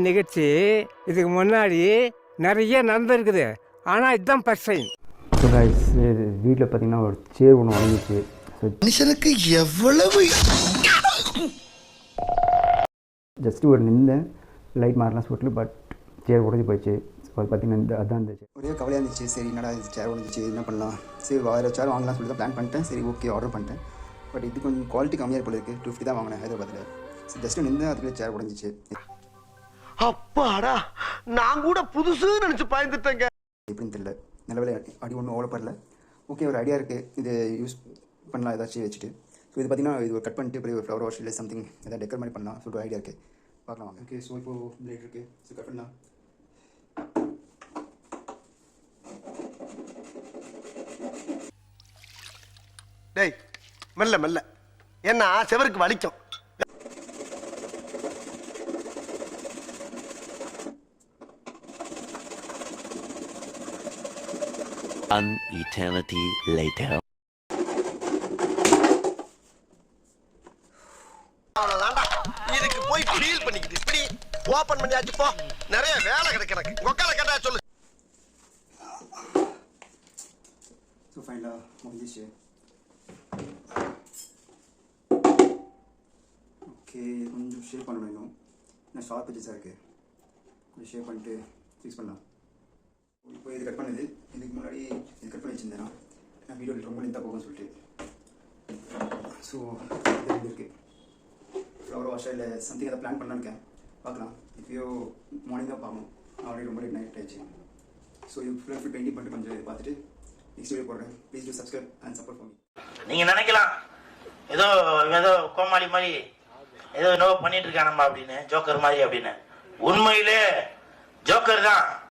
நிகழ்ச்சி இதுக்கு முன்னாடி நிறைய நடந்திருக்குது. ஆனால் இதுதான் ஃபர்ஸ்ட் டைம். ஸோ கைஸ், வீட்டில் பார்த்தீங்கன்னா ஒரு சேர் ஒன்று வாங்கிச்சு. மனுஷனுக்கு எவ்வளவு ஜஸ்ட் ஒரு நின்றேன், லைட் மாறலாம் சொல்லிட்டு, பட் சேர் உடஞ்சி போயிடுச்சு. ஸோ அது பார்த்தீங்கன்னா அதான் இருந்துச்சு. ஒரே கவலையாக இருந்துச்சு. சரி என்னடா இது சேர் உடஞ்சிச்சு, என்ன பண்ணலாம், சரி வேறு சேர் வாங்கலாம் சொல்லி தான் பிளான் பண்ணிட்டேன். சரி ஓகே ஆர்டர் பண்ணிட்டேன். பட் இது கொஞ்சம் குவாலிட்டி கம்மியாக போல இருக்குது. 250 தான் வாங்கினேன் ஹைதராபாத்தில். சரி ஜஸ்ட்டு நின்று அதுக்குள்ளே சேர் உடஞ்சிச்சு. அப்பாடா, நான் கூட புதுசு நினைச்சு பயந்துட்டேங்க. எப்படின்னு தெரியல, நிலவில் அடி ஒன்றும் ஓடப்படல. ஓகே ஒரு ஐடியா இருக்குது, இது யூஸ் பண்ணலாம் ஏதாச்சும் வச்சுட்டு. ஸோ இது பார்த்தீங்கன்னா இது ஒரு கட் பண்ணிட்டு போய் ஒரு ஃப்ளவர் வாஷ் இல்லை சம்திங் ஏதாவது டெக்கர் மாதிரி பண்ணலாம் சொல்லிட்டு ஐடியா இருக்குது. பார்க்கலாம் வாங்க. ஓகே ஸோ இப்போது பிளேட் இருக்குது. ஸோ கட் பண்ணலாம். டேய் மெல்ல மெல்ல, ஏன்னா செவருக்கு வலிக்கும். An eternity later. அவ்வளவுதான்டா, இதுக்கு போய் ஃபீல் பண்ணிக்கிட்டு இப்படி ஓபன் பண்ணியாச்சு. போ, நிறைய வேலை கிடக்கு எனக்கு. உக்கால கேட்டா சொல்லு. ஸோ ஃபைனலாக முடிஞ்சிச்சு. ஓகே கொஞ்சம் ஷேப் பண்ணணும். இன்னும் ஷார்ப் பிச்சஸாக இருக்குது. கொஞ்சம் ஷேப் பண்ணிட்டு ஃபிக்ஸ் பண்ணலாம். இப்போ இது கட் பண்ணுது. இதுக்கு முன்னாடி இது கட் பண்ணி வச்சுருந்தேன்னா நான் வீடியோவில் ரொம்ப லென்த்தாக போகும்னு சொல்லிட்டு. ஸோ இது இருக்குது. ஃப்ளவர் வாஷாக இல்லை சம்திங் அதை பிளான் பண்ணலான்னு இருக்கேன். பார்க்கலாம். இப்போயோ மார்னிங் தான் பார்க்கணும். ஆல்ரெடி ரொம்ப லேட் நைட் ஆயிடுச்சு. ஸோ இது ஃபுல் பெயிண்டிங் பண்ணிட்டு கொஞ்சம் இதை பார்த்துட்டு நெக்ஸ்ட் வீடியோ போடுறேன். Please do subscribe and support for me. நீங்க நினைக்கலாம் ஏதோ ஏதோ கோமாளி மாதிரி ஏதோ என்னவோ பண்ணிட்டு இருக்கானம்மா அப்படின்னு, ஜோக்கர் மாதிரி அப்படின்னு. உண்மையிலே ஜோக்கர் தான்.